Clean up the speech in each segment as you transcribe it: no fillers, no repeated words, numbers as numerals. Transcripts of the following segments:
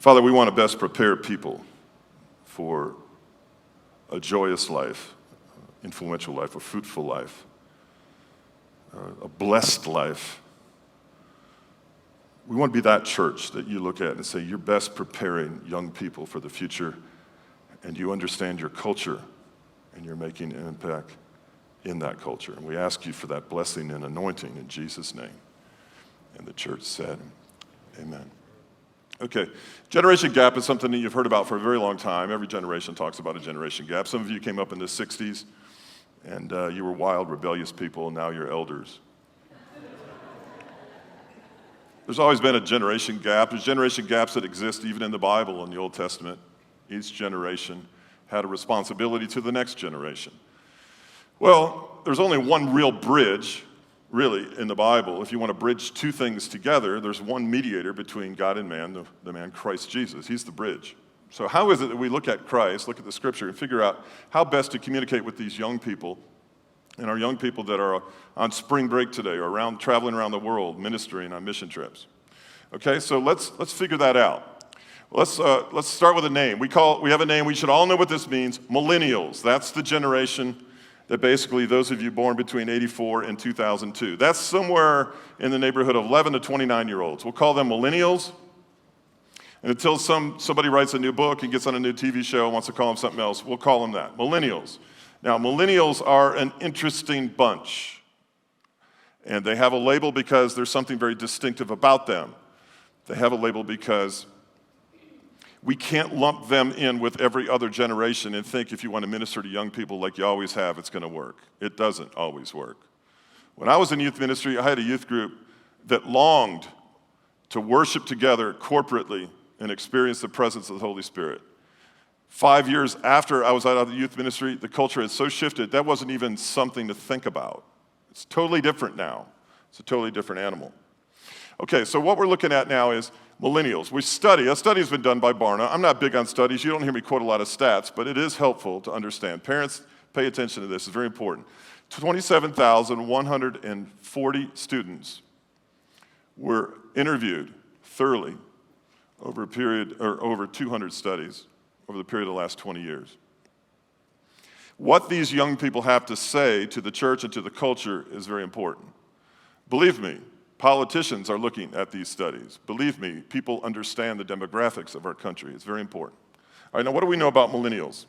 Father, we want to best prepare people for a joyous life, influential life, a fruitful life, a blessed life. We want to be that church that you look at and say, you're best preparing young people for the future, and you understand your culture, and you're making an impact in that culture. And we ask you for that blessing and anointing in Jesus' name. And the church said, amen. Okay, generation gap is something that you've heard about for a very long time. Every generation talks about a generation gap. Some of you came up in the 60s, and you were wild, rebellious people, and now you're elders. There's always been a generation gap. There's generation gaps that exist even in the Bible in the Old Testament. Each generation had a responsibility to the next generation. Well, there's only one real bridge, really, in the Bible. If you want to bridge two things together, there's one mediator between God and man, the man Christ Jesus. He's the bridge. So how is it that we look at Christ, look at the Scripture, and figure out how best to communicate with these young people, and our young people that are on spring break today, or traveling around the world, ministering on mission trips? Okay, so let's figure that out. Let's start with a name. We have a name. We should all know what this means. Millennials. That's the generation that basically those of you born between 84 and 2002. That's somewhere in the neighborhood of 11 to 29-year-olds. We'll call them millennials. And until somebody writes a new book and gets on a new TV show and wants to call them something else, we'll call them that, millennials. Now, millennials are an interesting bunch. And they have a label because there's something very distinctive about them. They have a label because we can't lump them in with every other generation and think if you want to minister to young people like you always have, it's going to work. It doesn't always work. When I was in youth ministry, I had a youth group that longed to worship together corporately and experience the presence of the Holy Spirit. 5 years after I was out of the youth ministry, the culture had so shifted, that wasn't even something to think about. It's totally different now. It's a totally different animal. Okay, so what we're looking at now is millennials. A study has been done by Barna. I'm not big on studies. You don't hear me quote a lot of stats, but it is helpful to understand. Parents, pay attention to this. It's very important. 27,140 students were interviewed thoroughly over 200 studies over the period of the last 20 years. What these young people have to say to the church and to the culture is very important. Believe me, politicians are looking at these studies. Believe me, people understand the demographics of our country. It's very important. All right, now what do we know about millennials?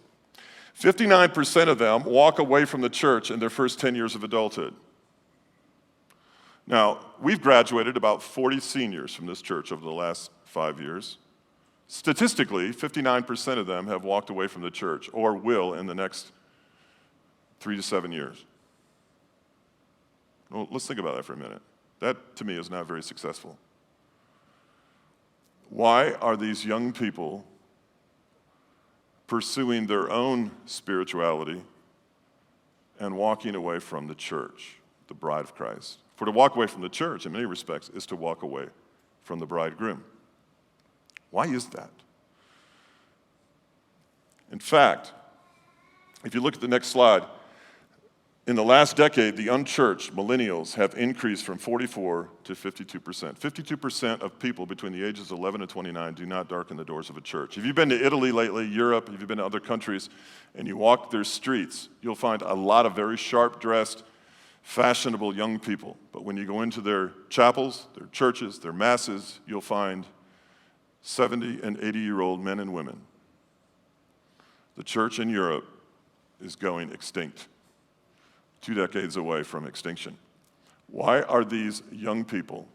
59% of them walk away from the church in their first 10 years of adulthood. Now, we've graduated about 40 seniors from this church over the last 5 years. Statistically, 59% of them have walked away from the church or will in the next 3 to 7 years. Well, let's think about that for a minute. That, to me, is not very successful. Why are these young people pursuing their own spirituality and walking away from the church, the bride of Christ? For to walk away from the church, in many respects, is to walk away from the bridegroom. Why is that? In fact, if you look at the next slide, in the last decade, the unchurched millennials have increased from 44 to 52%. 52% of people between the ages of 11 and 29 do not darken the doors of a church. If you've been to Italy lately, Europe, if you've been to other countries, and you walk their streets, you'll find a lot of very sharp-dressed, fashionable young people. But when you go into their chapels, their churches, their masses, you'll find 70 and 80-year-old men and women. The church in Europe is going extinct. 2 decades away from extinction. Why are these young people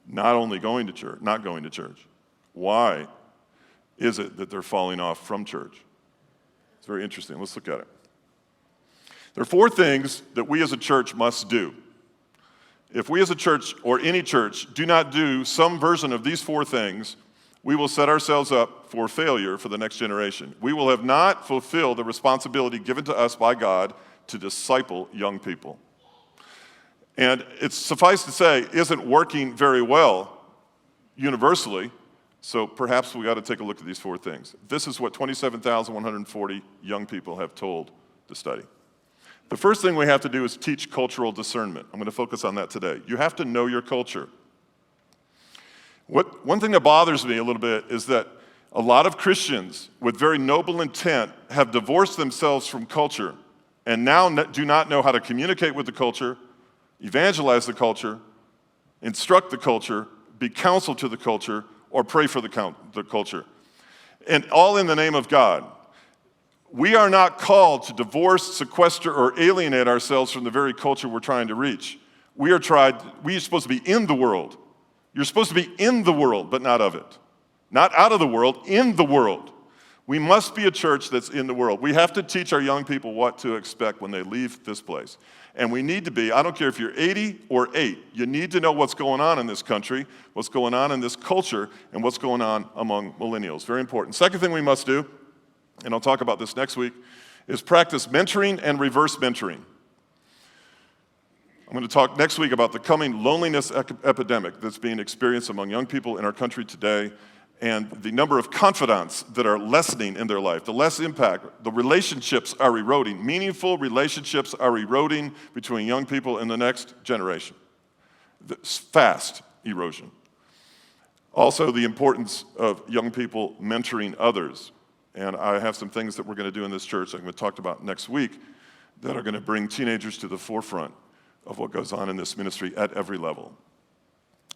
not only not going to church? Why is it that they're falling off from church? It's very interesting. Let's look at it. There are 4 things that we as a church must do. If we as a church or any church do not do some version of these 4 things, we will set ourselves up for failure for the next generation. We will have not fulfilled the responsibility given to us by God to disciple young people. And it's suffice to say, isn't working very well universally, so perhaps we got to take a look at these 4 things. This is what 27,140 young people have told the study. The first thing we have to do is teach cultural discernment. I'm going to focus on that today. You have to know your culture. One thing that bothers me a little bit is that a lot of Christians with very noble intent have divorced themselves from culture and now do not know how to communicate with the culture, evangelize the culture, instruct the culture, be counsel to the culture, or pray for the culture. And all in the name of God. We are not called to divorce, sequester, or alienate ourselves from the very culture we're trying to reach. We are supposed to be in the world. You're supposed to be in the world, but not of it. Not out of the world, in the world. We must be a church that's in the world. We have to teach our young people what to expect when they leave this place. And we need to be, I don't care if you're 80 or 8, you need to know what's going on in this country, what's going on in this culture, and what's going on among millennials. Very important. Second thing we must do, and I'll talk about this next week, is practice mentoring and reverse mentoring. I'm going to talk next week about the coming loneliness epidemic that's being experienced among young people in our country today, and the number of confidants that are lessening in their life, the less impact, the relationships are eroding. Meaningful relationships are eroding between young people and the next generation. Fast erosion. Also, the importance of young people mentoring others. And I have some things that we're going to do in this church I'm going to talk about next week that are going to bring teenagers to the forefront of what goes on in this ministry at every level.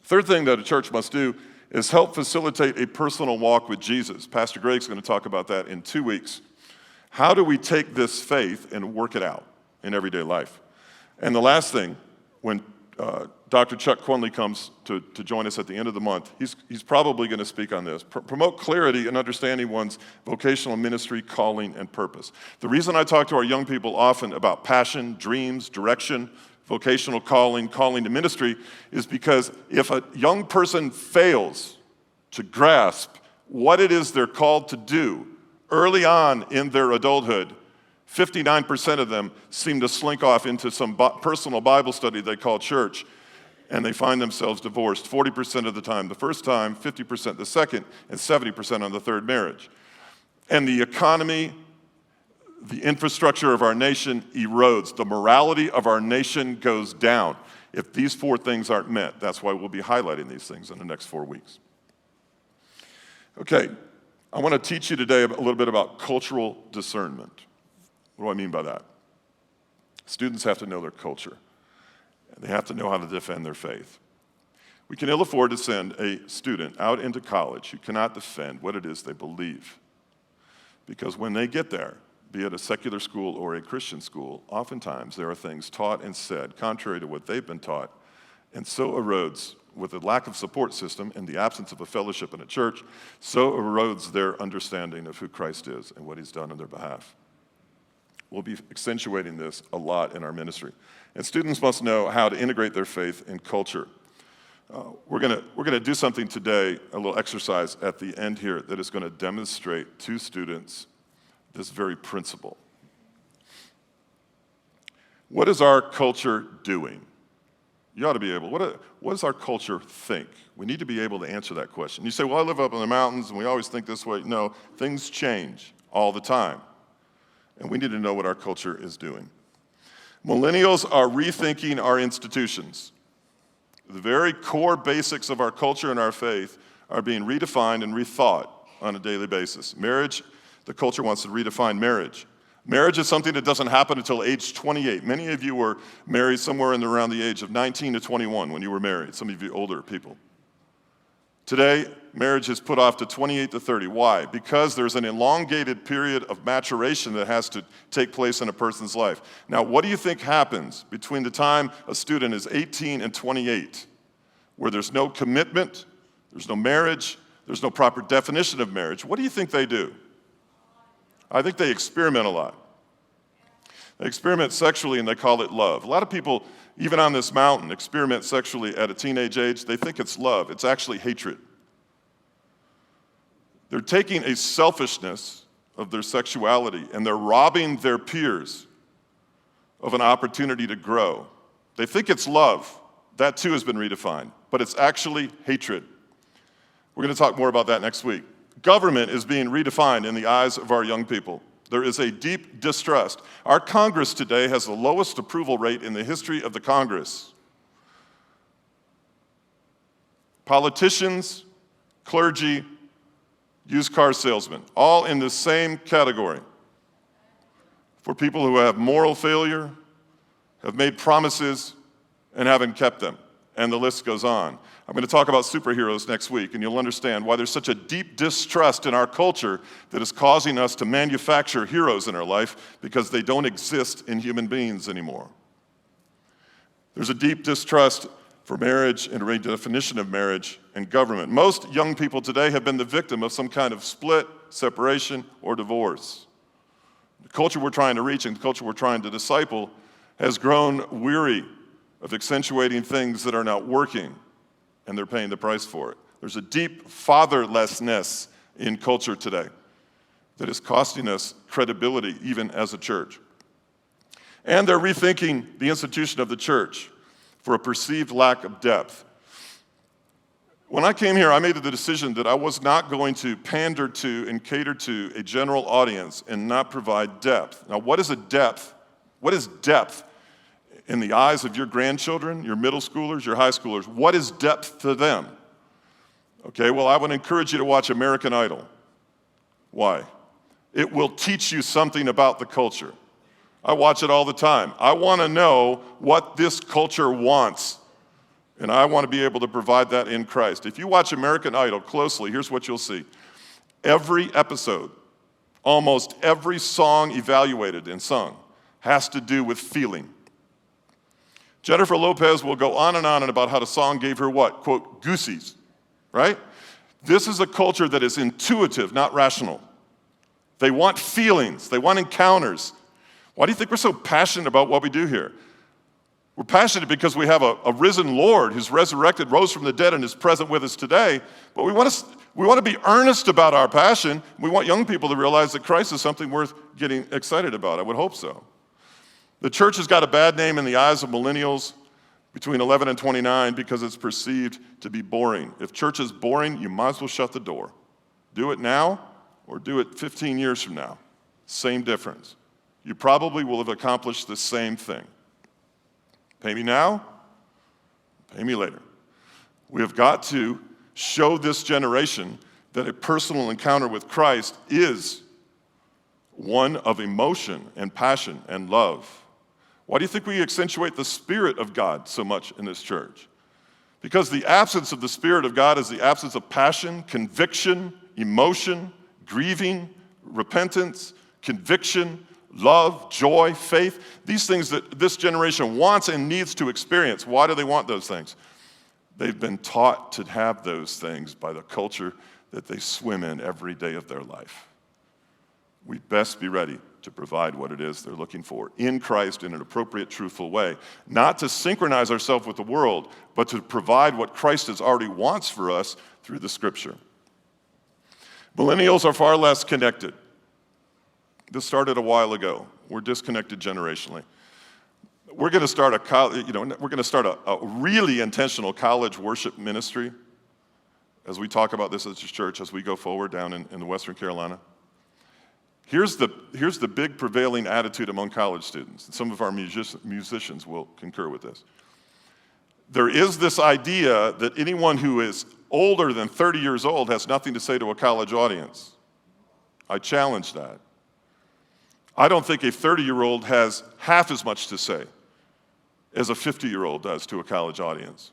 Third thing that a church must do is help facilitate a personal walk with Jesus. Pastor Greg's going to talk about that in 2 weeks. How do we take this faith and work it out in everyday life? And the last thing, when Dr. Chuck Quinley comes to join us at the end of the month, he's probably going to speak on this. Promote clarity and understanding one's vocational ministry, calling, and purpose. The reason I talk to our young people often about passion, dreams, direction, vocational calling to ministry, is because if a young person fails to grasp what it is they're called to do early on in their adulthood, 59% of them seem to slink off into some personal Bible study they call church, and they find themselves divorced 40% of the time the first time, 50% the second, and 70% on the third marriage. And the economy, the infrastructure of our nation erodes. The morality of our nation goes down if these 4 things aren't met. That's why we'll be highlighting these things in the next 4 weeks. Okay, I want to teach you today a little bit about cultural discernment. What do I mean by that? Students have to know their culture. They have to know how to defend their faith. We can ill afford to send a student out into college who cannot defend what it is they believe. Because when they get there, be it a secular school or a Christian school, oftentimes there are things taught and said contrary to what they've been taught, and so erodes, with a lack of support system and the absence of a fellowship in a church, so erodes their understanding of who Christ is and what he's done on their behalf. We'll be accentuating this a lot in our ministry. And students must know how to integrate their faith in culture. We're gonna do something today, a little exercise at the end here, that is going to demonstrate to students this very principle. What is our culture doing? You ought to be able, what does our culture think? We need to be able to answer that question. You say, well, I live up in the mountains and we always think this way. No, things change all the time. And we need to know what our culture is doing. Millennials are rethinking our institutions. The very core basics of our culture and our faith are being redefined and rethought on a daily basis. Marriage, the culture wants to redefine marriage. Marriage is something that doesn't happen until age 28. Many of you were married somewhere in around the age of 19 to 21 when you were married, some of you older people. Today, marriage is put off to 28 to 30. Why? Because there's an elongated period of maturation that has to take place in a person's life. Now, what do you think happens between the time a student is 18 and 28, where there's no commitment, there's no marriage, there's no proper definition of marriage? What do you think they do? I think they experiment a lot. They experiment sexually and they call it love. A lot of people, even on this mountain, experiment sexually at a teenage age. They think it's love. It's actually hatred. They're taking a selfishness of their sexuality and they're robbing their peers of an opportunity to grow. They think it's love. That too has been redefined, but it's actually hatred. We're going to talk more about that next week. Government is being redefined in the eyes of our young people. There is a deep distrust. Our Congress today has the lowest approval rate in the history of the Congress. Politicians clergy, used car salesmen, all in the same category. For people who have moral failure, have made promises, and haven't kept them. And the list goes on. I'm going to talk about superheroes next week, and you'll understand why there's such a deep distrust in our culture that is causing us to manufacture heroes in our life because they don't exist in human beings anymore. There's a deep distrust for marriage and a redefinition of marriage and government. Most young people today have been the victim of some kind of split, separation, or divorce. The culture we're trying to reach and the culture we're trying to disciple has grown weary of accentuating things that are not working, and they're paying the price for it. There's a deep fatherlessness in culture today that is costing us credibility even as a church. And they're rethinking the institution of the church for a perceived lack of depth. When I came here, I made the decision that I was not going to pander to and cater to a general audience and not provide depth. Now, what is a depth? What is depth in the eyes of your grandchildren, your middle schoolers, your high schoolers? What is depth to them? Okay, well, I would encourage you to watch American Idol. Why? It will teach you something about the culture. I watch it all the time. I want to know what this culture wants, and I want to be able to provide that in Christ. If you watch American Idol closely, here's what you'll see. Every episode, almost every song evaluated and sung has to do with feeling. Jennifer Lopez will go on and about how the song gave her what? Quote, goosies, right? This is a culture that is intuitive, not rational. They want feelings. They want encounters. Why do you think we're so passionate about what we do here? We're passionate because we have a risen Lord who's resurrected, rose from the dead, and is present with us today. But we want to be earnest about our passion. We want young people to realize that Christ is something worth getting excited about. I would hope so. The church has got a bad name in the eyes of millennials between 11 and 29 because it's perceived to be boring. If church is boring, you might as well shut the door. Do it now or do it 15 years from now. Same difference. You probably will have accomplished the same thing. Pay me now, pay me later. We have got to show this generation that a personal encounter with Christ is one of emotion and passion and love. Why do you think we accentuate the Spirit of God so much in this church? Because the absence of the Spirit of God is the absence of passion, conviction, emotion, grieving, repentance, conviction, love, joy, faith, these things that this generation wants and needs to experience. Why do they want those things? They've been taught to have those things by the culture that they swim in every day of their life. We best be ready to provide what it is they're looking for in Christ in an appropriate, truthful way. Not to synchronize ourselves with the world, but to provide what Christ has already wants for us through the Scripture. Millennials are far less connected. This started a while ago. We're disconnected generationally. We're going to start a really intentional college worship ministry as we talk about this as a church as we go forward down in the Western Carolina. Here's the big prevailing attitude among college students, and some of our musicians will concur with this. There is this idea that anyone who is older than 30 years old has nothing to say to a college audience. I challenge that. I don't think a 30-year-old has half as much to say as a 50-year-old does to a college audience.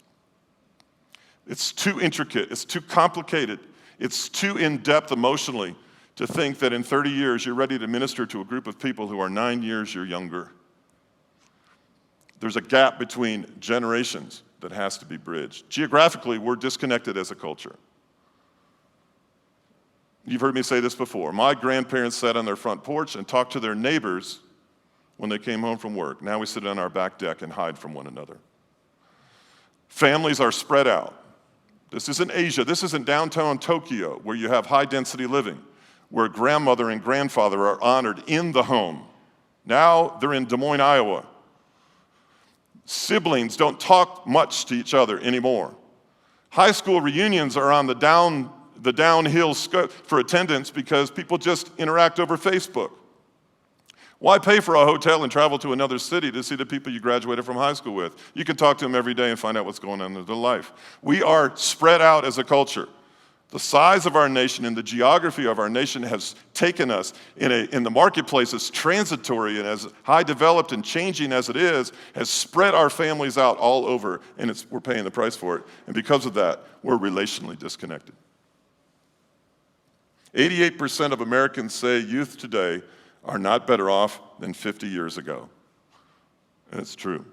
It's too intricate, it's too complicated, it's too in-depth emotionally to think that in 30 years you're ready to minister to a group of people who are 9 years your younger. There's a gap between generations that has to be bridged. Geographically, we're disconnected as a culture. You've heard me say this before. My grandparents sat on their front porch and talked to their neighbors when they came home from work. Now we sit on our back deck and hide from one another. Families are spread out. This isn't Asia. This isn't downtown Tokyo where you have high-density living, where grandmother and grandfather are honored in the home. Now they're in Des Moines, Iowa. Siblings don't talk much to each other anymore. High school reunions are on the downhill for attendance because people just interact over Facebook. Why pay for a hotel and travel to another city to see the people you graduated from high school with? You can talk to them every day and find out what's going on in their life. We are spread out as a culture. The size of our nation and the geography of our nation has taken us in the marketplace as transitory and as high developed and changing as it is, has spread our families out all over, and we're paying the price for it. And because of that, we're relationally disconnected. 88% of Americans say youth today are not better off than 50 years ago. And it's true.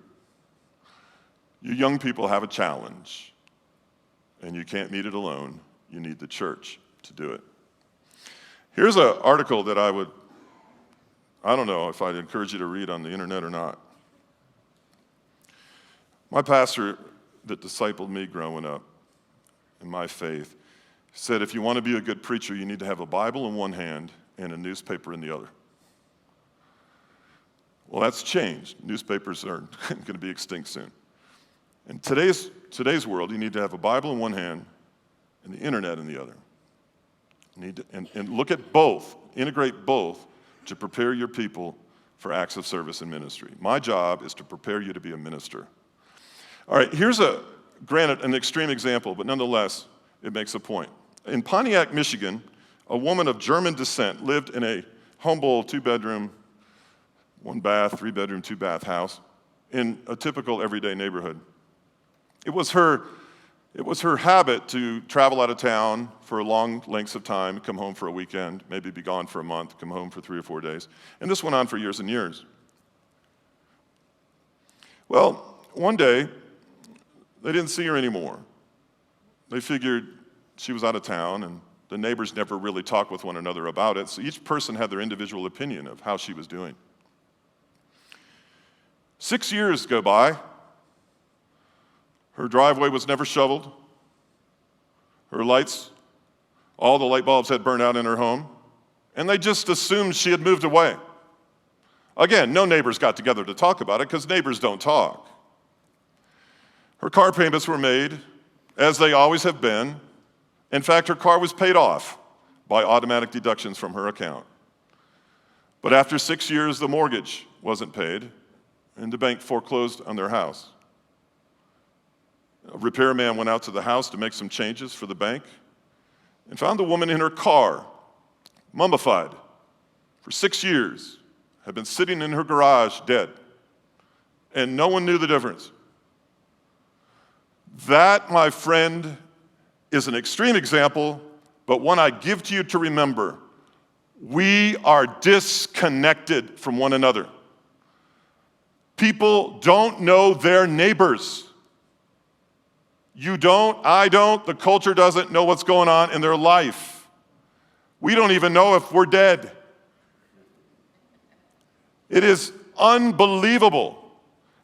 You young people have a challenge, and you can't meet it alone. You need the church to do it. Here's an article that I don't know if I'd encourage you to read on the internet or not. My pastor that discipled me growing up in my faith said, if you want to be a good preacher, you need to have a Bible in one hand and a newspaper in the other. Well, that's changed. Newspapers are going to be extinct soon. In today's world, you need to have a Bible in one hand and the internet in the other. You need to, and look at both, integrate both to prepare your people for acts of service and ministry. My job is to prepare you to be a minister. All right, here's granted, an extreme example, but nonetheless, it makes a point. In Pontiac, Michigan, a woman of German descent lived in a humble 2-bedroom, 1-bath, 3-bedroom, 2-bath house in a typical everyday neighborhood. It was her habit to travel out of town for long lengths of time, come home for a weekend, maybe be gone for a month, come home for 3 or 4 days. And this went on for years and years. Well, one day, they didn't see her anymore. They figured she was out of town, and the neighbors never really talked with one another about it, so each person had their individual opinion of how she was doing. 6 years go by. Her driveway was never shoveled. Her lights, all the light bulbs had burned out in her home, and they just assumed she had moved away. Again, no neighbors got together to talk about it because neighbors don't talk. Her car payments were made, as they always have been. In fact, her car was paid off by automatic deductions from her account. But after 6 years, the mortgage wasn't paid, and the bank foreclosed on their house. A repairman went out to the house to make some changes for the bank and found the woman in her car, mummified for 6 years, had been sitting in her garage dead, and no one knew the difference. That, my friend, is an extreme example, but one I give to you to remember. We are disconnected from one another. People don't know their neighbors. You don't, I don't, the culture doesn't know what's going on in their life. We don't even know if we're dead. It is unbelievable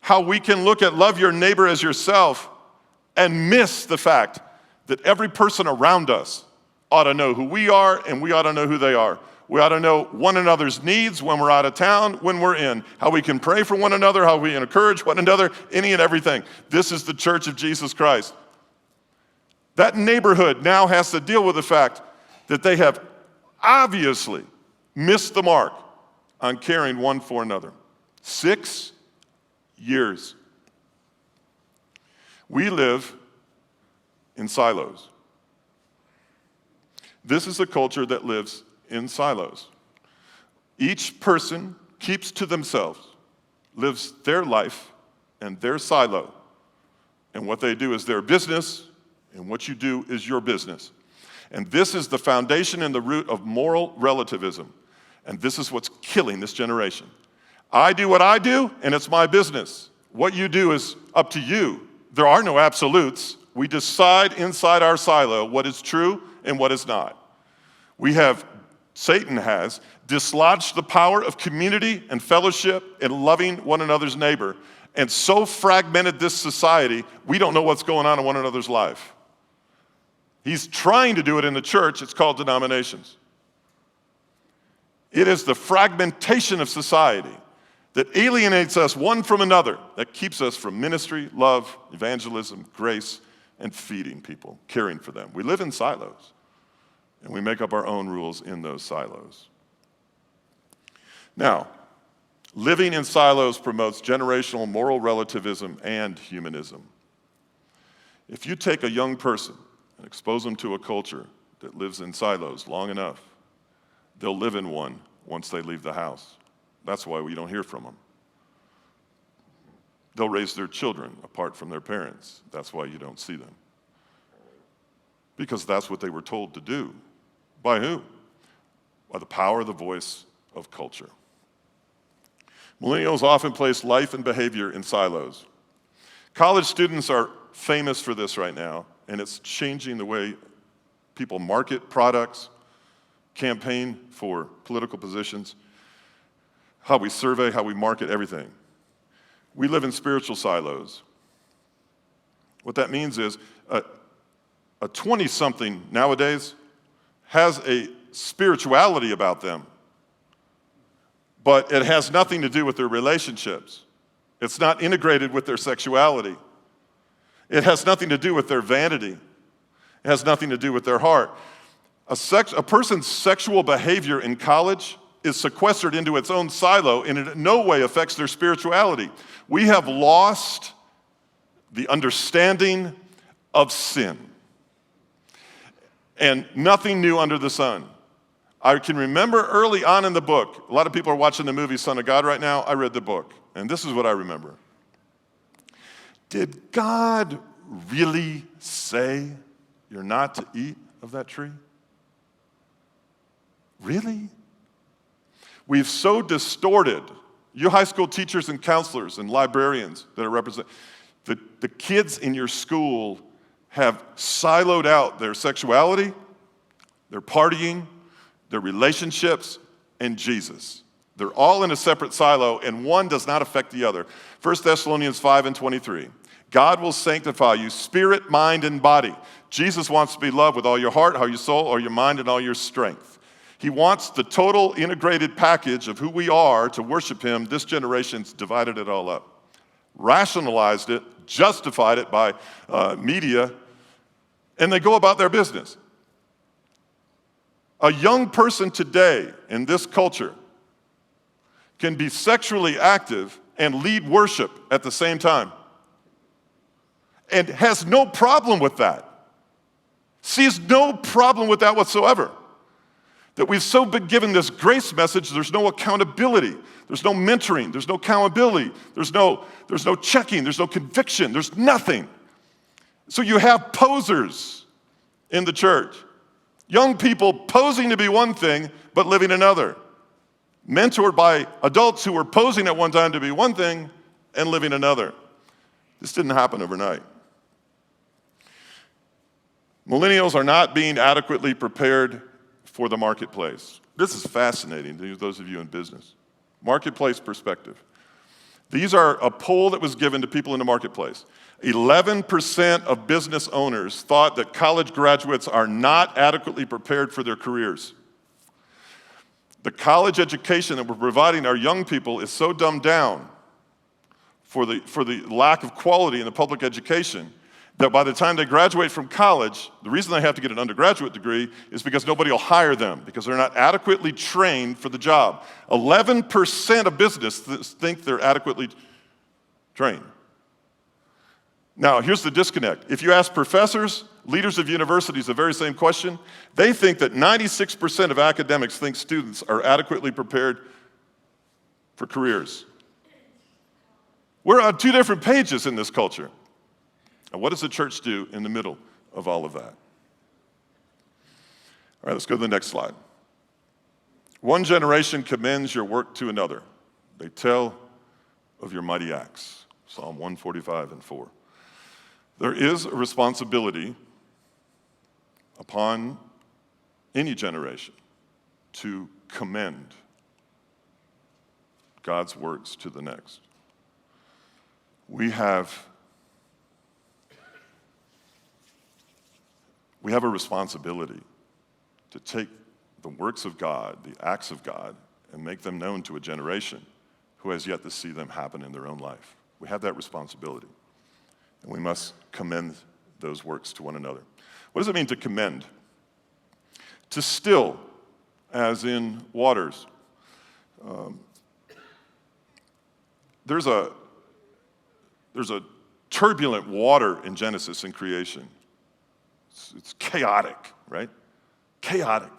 how we can look at love your neighbor as yourself and miss the fact that every person around us ought to know who we are and we ought to know who they are. We ought to know one another's needs when we're out of town, when we're in, how we can pray for one another, how we encourage one another, any and everything. This is the church of Jesus Christ. That neighborhood now has to deal with the fact that they have obviously missed the mark on caring one for another. 6 years. We live in silos. This is a culture that lives in silos. Each person keeps to themselves, lives their life and their silo. And what they do is their business, and what you do is your business. And this is the foundation and the root of moral relativism. And this is what's killing this generation. I do what I do, and it's my business. What you do is up to you. There are no absolutes. We decide inside our silo what is true and what is not. Satan has dislodged the power of community and fellowship and loving one another's neighbor, and so fragmented this society, we don't know what's going on in one another's life. He's trying to do it in the church. It's called denominations. It is the fragmentation of society that alienates us one from another, that keeps us from ministry, love, evangelism, grace, and feeding people, caring for them. We live in silos, and we make up our own rules in those silos. Now, living in silos promotes generational moral relativism and humanism. If you take a young person and expose them to a culture that lives in silos long enough, they'll live in one once they leave the house. That's why we don't hear from them. They'll raise their children apart from their parents. That's why you don't see them. Because that's what they were told to do. By who? By the power of the voice of culture. Millennials often place life and behavior in silos. College students are famous for this right now, and it's changing the way people market products, campaign for political positions, how we survey, how we market everything. We live in spiritual silos. What that means is a 20-something nowadays has a spirituality about them, but it has nothing to do with their relationships. It's not integrated with their sexuality. It has nothing to do with their vanity. It has nothing to do with their heart. A person's sexual behavior in college is sequestered into its own silo, and it in no way affects their spirituality. We have lost the understanding of sin. And nothing new under the sun. I can remember early on in the book, a lot of people are watching the movie Son of God right now. I read the book, and this is what I remember. Did God really say you're not to eat of that tree? Really? We've so distorted, you high school teachers and counselors and librarians that are represented, the kids in your school have siloed out their sexuality, their partying, their relationships, and Jesus. They're all in a separate silo, and one does not affect the other. 1 Thessalonians 5:23. God will sanctify you, spirit, mind, and body. Jesus wants to be loved with all your heart, all your soul, all your mind, and all your strength. He wants the total integrated package of who we are to worship him. This generation's divided it all up, rationalized it, justified it by media, and they go about their business. A young person today in this culture can be sexually active and lead worship at the same time, and has no problem with that. Sees no problem with that whatsoever. That we've so been given this grace message, there's no accountability, there's no mentoring, there's no accountability, there's no checking, there's no conviction, there's nothing. So you have posers in the church. Young people posing to be one thing, but living another. Mentored by adults who were posing at one time to be one thing and living another. This didn't happen overnight. Millennials are not being adequately prepared for the marketplace. This is fascinating to those of you in business. Marketplace perspective. These are a poll that was given to people in the marketplace. 11% of business owners thought that college graduates are not adequately prepared for their careers. The college education that we're providing our young people is so dumbed down for the lack of quality in the public education that by the time they graduate from college, the reason they have to get an undergraduate degree is because nobody will hire them because they're not adequately trained for the job. 11% of business think they're adequately trained. Now, here's the disconnect. If you ask professors, leaders of universities the very same question, they think that 96% of academics think students are adequately prepared for careers. We're on two different pages in this culture. And what does the church do in the middle of all of that? All right, let's go to the next slide. One generation commends your work to another. They tell of your mighty acts. Psalm 145:4. There is a responsibility upon any generation to commend God's works to the next. We have a responsibility to take the works of God, the acts of God, and make them known to a generation who has yet to see them happen in their own life. We have that responsibility, and we must commend those works to one another. What does it mean to commend? To still, as in waters. There's a turbulent water in Genesis in creation. It's chaotic, right? chaotic.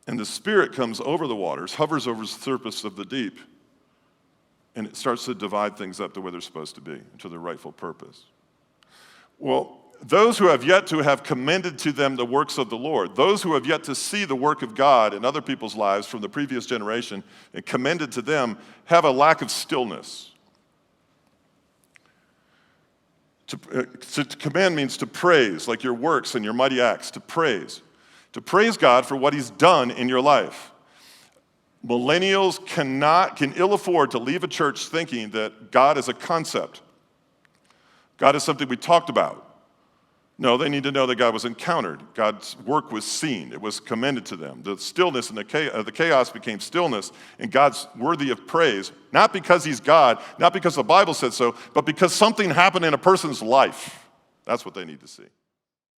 And the Spirit comes over the waters, hovers over the surface of the deep, and it starts to divide things up to where they're supposed to be, to their rightful purpose. Well, those who have yet to have commended to them the works of the Lord, those who have yet to see the work of God in other people's lives from the previous generation and commended to them, have a lack of stillness. To commend means to praise, like your works and your mighty acts, to praise. To praise God for what he's done in your life. Millennials can ill afford to leave a church thinking that God is a concept. God is something we talked about. No, they need to know that God was encountered. God's work was seen. It was commended to them. The stillness and the chaos became stillness, and God's worthy of praise, not because he's God, not because the Bible said so, but because something happened in a person's life. That's what they need to see.